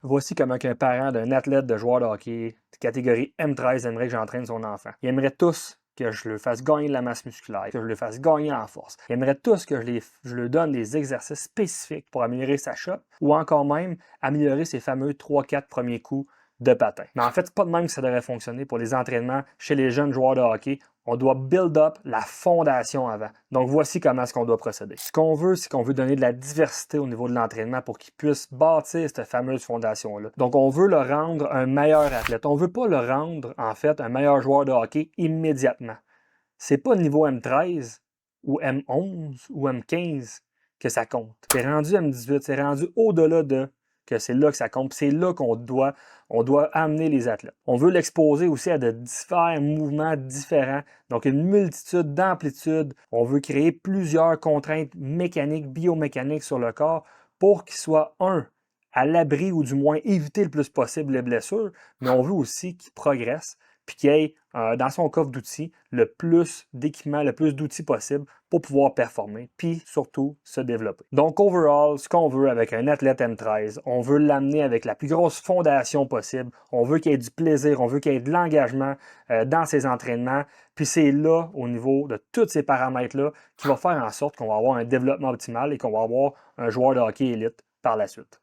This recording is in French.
Voici comment qu'un parent d'un athlète de joueur de hockey de catégorie M13 aimerait que j'entraîne son enfant. Il aimerait tous que je le fasse gagner de la masse musculaire, que je le fasse gagner en force. Il aimerait tous que je lui donne des exercices spécifiques pour améliorer sa shot ou encore même améliorer ses fameux 3-4 premiers coups de patin. Mais en fait, c'est pas de même que ça devrait fonctionner pour les entraînements chez les jeunes joueurs de hockey. On doit build up la fondation avant. Donc, voici comment est-ce qu'on doit procéder. Ce qu'on veut, c'est qu'on veut donner de la diversité au niveau de l'entraînement pour qu'il puisse bâtir cette fameuse fondation-là. Donc, on veut le rendre un meilleur athlète. On veut pas le rendre, en fait, un meilleur joueur de hockey immédiatement. C'est pas niveau M13 ou M11 ou M15 que ça compte. C'est rendu M18, c'est rendu au-delà de que c'est là que ça compte. C'est là qu'on doit amener les athlètes. On veut l'exposer aussi à de différents mouvements différents, donc une multitude d'amplitudes. On veut créer plusieurs contraintes mécaniques, biomécaniques sur le corps pour qu'il soit, à l'abri ou du moins éviter le plus possible les blessures, mais on veut aussi qu'il progresse puis qu'il ait dans son coffre d'outils le plus d'équipements, le plus d'outils possible pour pouvoir performer, puis surtout se développer. Donc, overall, ce qu'on veut avec un athlète M13, on veut l'amener avec la plus grosse fondation possible, on veut qu'il y ait du plaisir, on veut qu'il y ait de l'engagement dans ses entraînements, puis c'est là, au niveau de tous ces paramètres-là, qui va faire en sorte qu'on va avoir un développement optimal et qu'on va avoir un joueur de hockey élite par la suite.